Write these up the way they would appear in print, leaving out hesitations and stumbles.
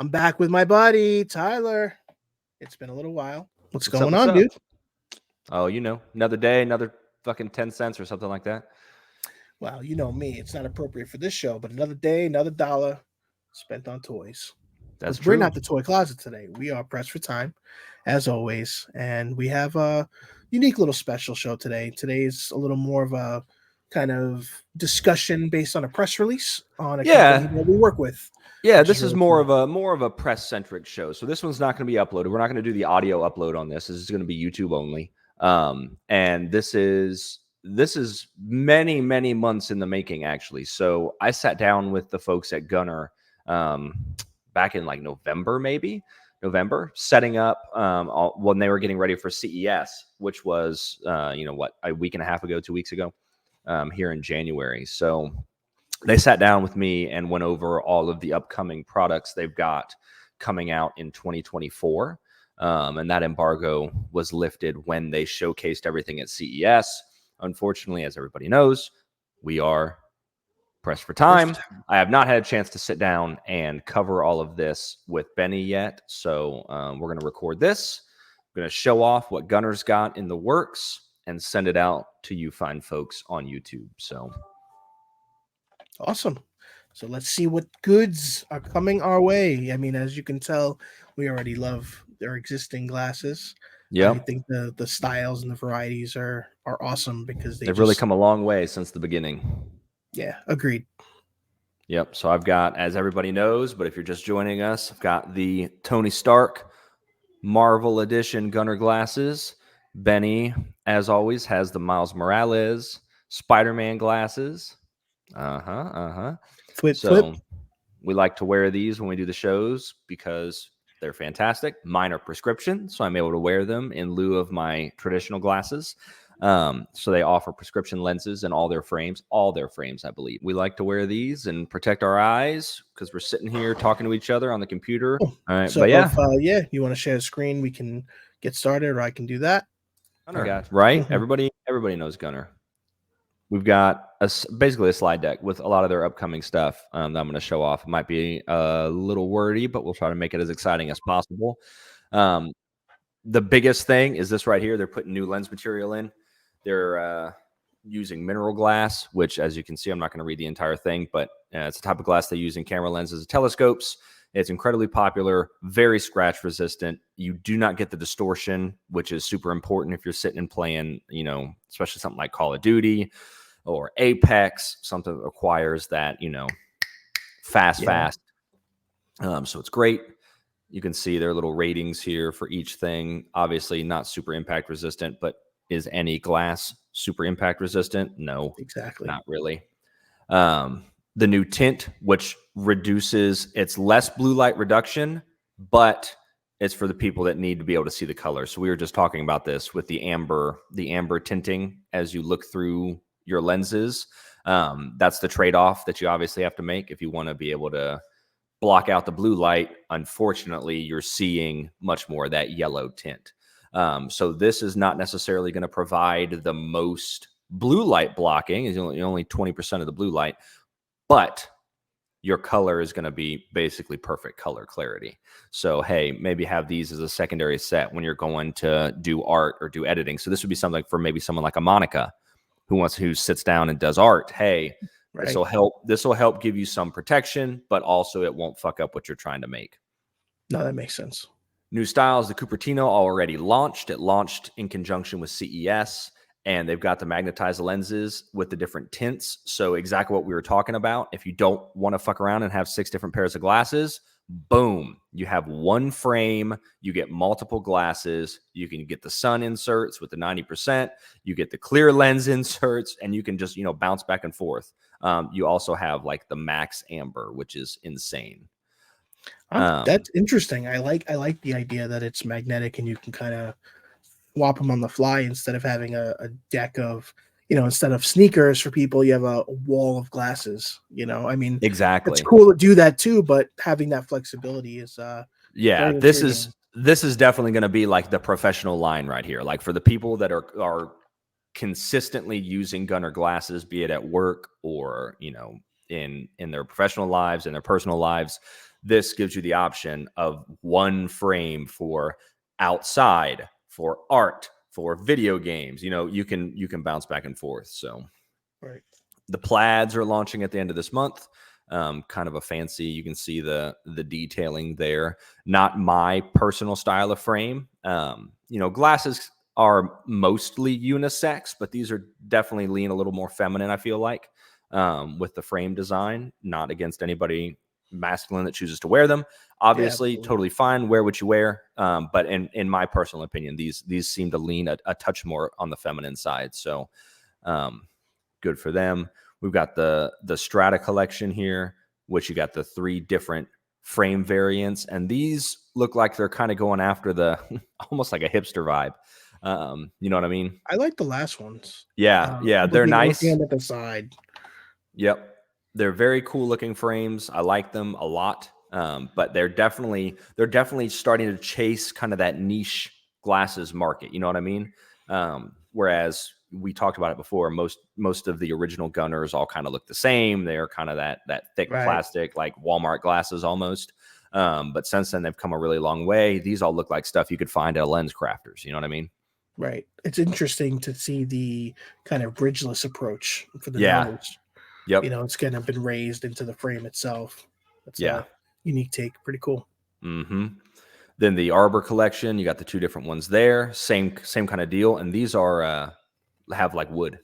I'm back with my buddy, Tyler. It's been a little while. What's What's up? going What's on, up? dude? Oh, another day, another fucking 10 cents or something like that. Well, you know me. It's not appropriate for this show, but another day, another dollar spent on toys. That's Because we're true. not the toy closet today. We are pressed for time, as always. And we have a unique little special show today. Today's a little more of a kind of discussion based on a press release on a company Yeah. that we work with. Yeah, Which is this is really more cool. of a press-centric show. So this one's not going to be uploaded. We're not going to do the audio upload on this. This is going to be YouTube only. And this is many months in the making, actually. So I sat down with the folks at Gunnar back in like November, setting up when they were getting ready for CES, which was a week and a half ago, 2 weeks ago, here in January. So they sat down with me and went over all of the upcoming products they've got coming out in 2024. And that embargo was lifted when they showcased everything at CES. Unfortunately, as everybody knows, we are pressed for time. I have not had a chance to sit down and cover all of this with Benny yet. So we're going to record this. We're going to show off what Gunnar's got in the works and send it out to you fine folks on YouTube. So Awesome. So let's see what goods are coming our way. I mean, as you can tell, we already love their existing glasses. yeah, I think the styles and the varieties are awesome because they've really come a long way since the beginning. Yeah, agreed. Yep. So I've got, as everybody knows, but if you're just joining us, I've got the Tony Stark Marvel Edition Gunnar glasses. Benny, as always, has the Miles Morales Spider-Man glasses. Flip. We like to wear these when we do the shows because they're fantastic. Mine are prescription, so I'm able to wear them in lieu of my traditional glasses. So they offer prescription lenses in all their frames, I believe. We like to wear these and protect our eyes because we're sitting here talking to each other on the computer. All right, so but if you want to share the screen, we can get started, or I can do that. Gunnar, right? Everybody knows Gunnar. We've got basically a slide deck with a lot of their upcoming stuff that I'm going to show off. It might be a little wordy, but we'll try to make it as exciting as possible. The biggest thing is this right here. They're putting new lens material in. They're using mineral glass, which, as you can see, I'm not going to read the entire thing, but it's a type of glass they use in camera lenses and telescopes. It's incredibly popular, very scratch resistant. You do not get the distortion, which is super important if you're sitting and playing, especially something like Call of Duty or Apex, something that requires that, fast. So it's great. You can see their little ratings here for each thing. Obviously not super impact resistant, but is any glass super impact resistant? No, Exactly. not really. The new tint, which it's less blue light reduction, but it's for the people that need to be able to see the color. So we were just talking about this with the amber tinting as you look through your lenses. That's the trade-off that you obviously have to make if you want to be able to block out the blue light. Unfortunately, you're seeing much more of that yellow tint. So this is not necessarily going to provide the most blue light blocking. It's only 20% of the blue light, but your color is going to be basically perfect color clarity. So, hey, maybe have these as a secondary set when you're going to do art or do editing. So this would be something for maybe someone like a Monica who sits down and does art. Hey, Right. This will help give you some protection, but also it won't fuck up what you're trying to make. No, that makes sense. New styles, the Cupertino already launched. It launched in conjunction with CES, and they've got the magnetized lenses with the different tints. So exactly what we were talking about. If you don't want to fuck around and have 6 different pairs of glasses, boom, you have one frame, you get multiple glasses, you can get the sun inserts with the 90%, you get the clear lens inserts, and you can just, bounce back and forth. You also have like the max amber, which is insane. That's interesting. I like the idea that it's magnetic and you can kind of swap them on the fly instead of having a deck of, instead of sneakers for people, you have a wall of glasses. I mean, exactly. It's cool to do that too, but having that flexibility is yeah. This is definitely going to be like the professional line right here. Like for the people that are consistently using Gunnar glasses, be it at work or in their professional lives and their personal lives, This gives you the option of one frame for outside, for art, for video games. You can bounce back and forth. So Right. the plaids are launching at the end of this month. Kind of a fancy, you can see the detailing there. Not my personal style of frame. Glasses are mostly unisex, but these are definitely lean a little more feminine, I feel like, with the frame design. Not against anybody masculine that chooses to wear them. Obviously, Yeah, totally fine. Wear what you wear. But in my personal opinion, these seem to lean a touch more on the feminine side. So good for them. We've got the Strata collection here, which you got the 3 different frame variants, and these look like they're kind of going after the almost like a hipster vibe. You know what I mean? I like the last ones. Yeah, they're Looking nice. at the side. Yep. They're very cool looking frames. I like them a lot. But they're definitely starting to chase kind of that niche glasses market. You know what I mean? Whereas we talked about it before, most of the original Gunners all kind of look the same. They're kind of that thick Right. plastic, like Walmart glasses almost. But since then they've come a really long way. These all look like stuff you could find at a Lens Crafters. You know what I mean? Right. It's interesting to see the kind of bridgeless approach for the Yeah. nose. Yep. It's kind of been raised into the frame itself. It's a unique take. Pretty cool. Mm-hmm. Then the Arbor collection, you got the 2 different ones there. Same kind of deal. And these are have like wood.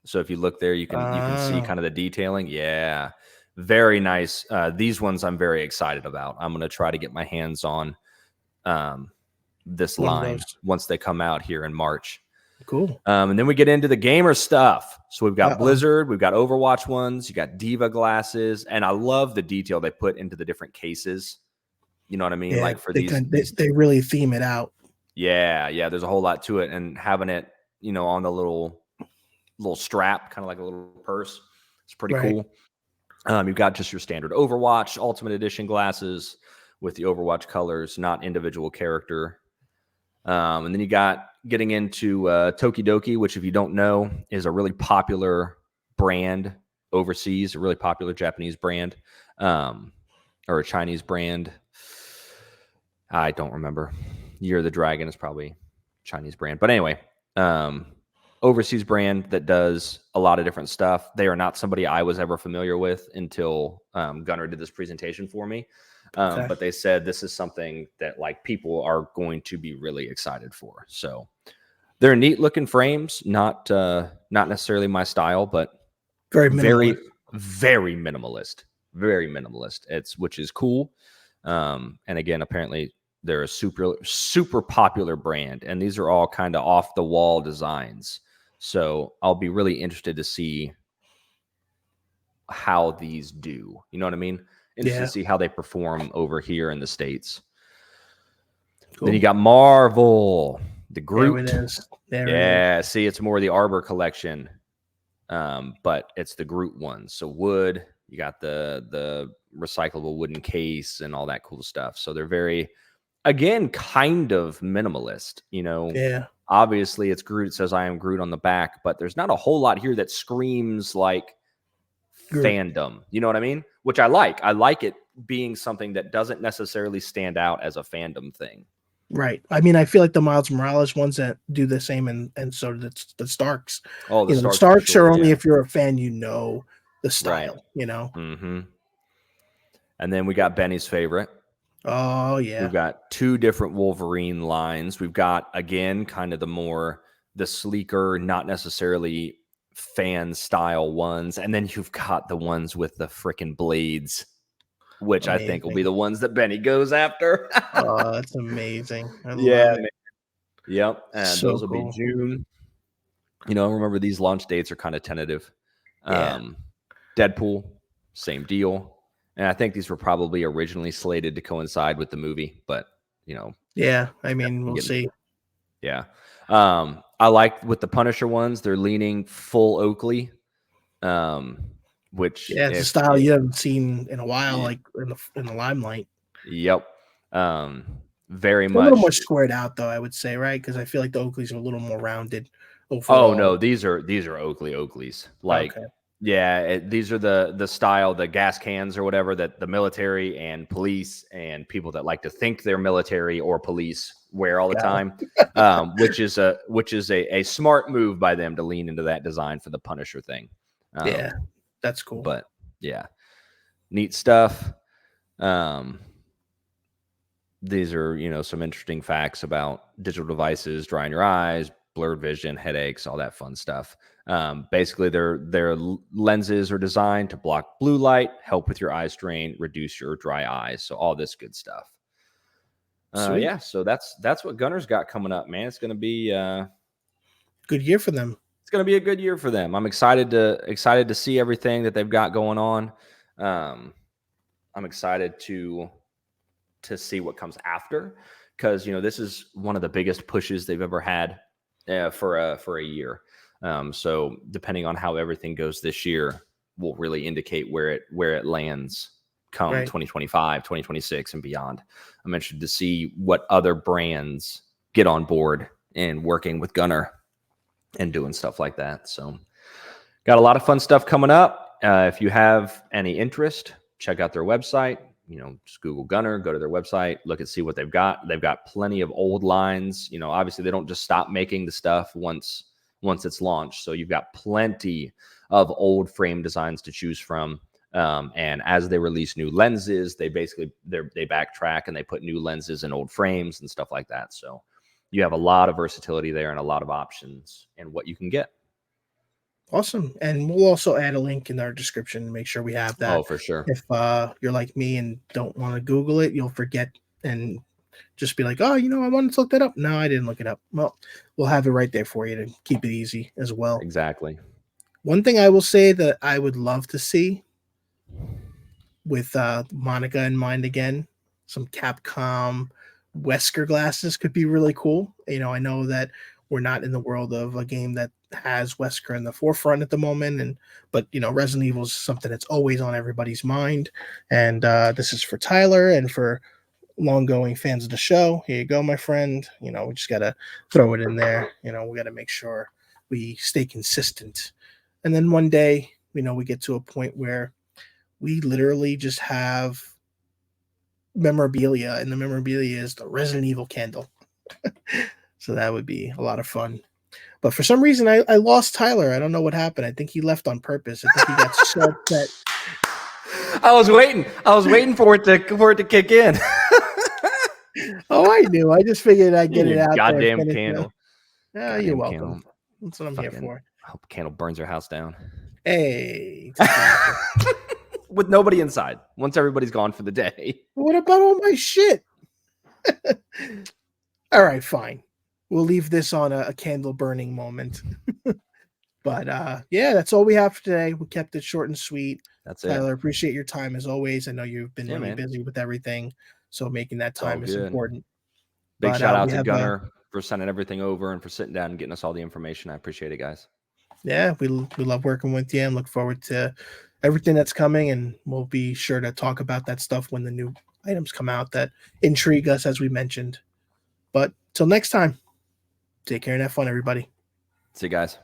So if you look there, you can see kind of the detailing. Yeah. Very nice. These ones I'm very excited about. I'm going to try to get my hands on this one of line those. once they come out here in March. Cool. And then we get into the gamer stuff. So we've got Uh-oh. Blizzard, we've got Overwatch ones, you got Diva glasses, and I love the detail they put into the different cases. You know what I mean? Yeah, Like for they these they really theme it out. yeah, there's a whole lot to it, and having it, on the little strap, kind of like a little purse, it's pretty cool. You've got just your standard Overwatch Ultimate Edition glasses with the Overwatch colors, not individual character. And then you got getting into Tokidoki, which, if you don't know, is a really popular brand overseas, a really popular Japanese brand, or a Chinese brand. I don't remember. Year of the Dragon is probably Chinese brand. But anyway, overseas brand that does a lot of different stuff. They are not somebody I was ever familiar with until Gunnar did this presentation for me. But they said this is something that like people are going to be really excited for. So they're neat looking frames, not necessarily my style, but very minimalist. Very minimalist. Very minimalist. Which is cool. And again, apparently they're a super popular brand, and these are all kind of off the wall designs. So I'll be really interested to see how these do. You know what I mean? Interested to see how they perform over here in the States. Cool. Then you got Marvel, the Groot. There it is. Yeah, see, it's more the Arbor collection, but it's the Groot one. So wood, you got the recyclable wooden case and all that cool stuff. So they're very, again, kind of minimalist. Yeah. Obviously, it's Groot. It says "I am Groot" on the back, but there's not a whole lot here that screams like fandom. You know what I mean? Which I like. I like it being something that doesn't necessarily stand out as a fandom thing. Right. I mean, I feel like the Miles Morales ones that do the same, and so the Starks. Oh, the Starks are only if you're a fan, the style. Right. Mm-hmm. And then we got Benny's favorite. Oh yeah. We've got 2 different Wolverine lines. We've got, again, kind of the sleeker, not necessarily fan style ones, and then you've got the ones with the freaking blades, which I think will be the ones that Benny goes after. Oh, that's amazing. I love it. Yep. And so those will be June. Remember, these launch dates are kind of tentative. Deadpool, same deal. And I think these were probably originally slated to coincide with the movie, but yeah, I mean, we'll see. Yeah. I like with the Punisher ones, they're leaning full Oakley. Which it's a style you haven't seen in a while, like in the limelight. Yep. Very much a little more squared out, though, I would say, right? Because I feel like the Oakleys are a little more rounded overall. Oh no, these are Oakleys. Like Yeah, these are the style, the gas cans or whatever that the military and police and people that like to think they're military or police wear all the time, which is a smart move by them to lean into that design for the Punisher thing. Yeah, that's cool. But yeah, neat stuff. These are, some interesting facts about digital devices, drying your eyes, blurred vision, headaches, all that fun stuff. Basically, their lenses are designed to block blue light, help with your eye strain, reduce your dry eyes. So all this good stuff. Yeah, so that's what Gunnar's got coming up, man. It's going to be good year for them. It's going to be a good year for them. I'm excited to see everything that they've got going on. I'm excited to see what comes after, because this is one of the biggest pushes they've ever had for a year. So depending on how everything goes this year will really indicate where it lands come 2025, 2026 and beyond. I'm interested to see what other brands get on board and working with Gunnar and doing stuff like that. So got a lot of fun stuff coming up. If you have any interest, check out their website. Just Google Gunnar, go to their website, look and see what they've got. They've got plenty of old lines. Obviously they don't just stop making the stuff once it's launched. So you've got plenty of old frame designs to choose from. And as they release new lenses, they backtrack and they put new lenses in old frames and stuff like that. So you have a lot of versatility there and a lot of options in what you can get. Awesome. And we'll also add a link in our description to make sure we have that. Oh, for sure. If you're like me and don't want to Google it, you'll forget and just be like, oh, I wanted to look that up. No, I didn't look it up. Well, we'll have it right there for you to keep it easy as well. Exactly. One thing I will say that I would love to see, with Monica in mind again, some Capcom Wesker glasses could be really cool. I know that we're not in the world of a game that has Wesker in the forefront at the moment, but Resident Evil is something that's always on everybody's mind, and this is for Tyler and for long-going fans of the show. Here you go, my friend. We just gotta throw it in there. We gotta make sure we stay consistent, and then one day, we get to a point where we literally just have memorabilia, and the memorabilia is the Resident Evil candle. So that would be a lot of fun. But for some reason, I lost Tyler. I don't know what happened. I think he left on purpose. I think he got so upset. I was waiting for it to kick in. Oh, I knew. I just figured I'd get it out. Goddamn candle. You're welcome. Candle. That's what I'm here for. I hope candle burns your house down. Hey. With nobody inside. Once everybody's gone for the day. What about all my shit? All right, fine. We'll leave this on a candle burning moment. But yeah, that's all we have for today. We kept it short and sweet. That's it. Tyler, appreciate your time as always. I know you've been really busy with everything, so making that time is important. Big shout out to Gunnar for sending everything over and for sitting down and getting us all the information. I appreciate it, guys. Yeah, we love working with you and look forward to everything that's coming, and we'll be sure to talk about that stuff when the new items come out that intrigue us, as we mentioned. But till next time, take care and have fun, everybody. See you guys.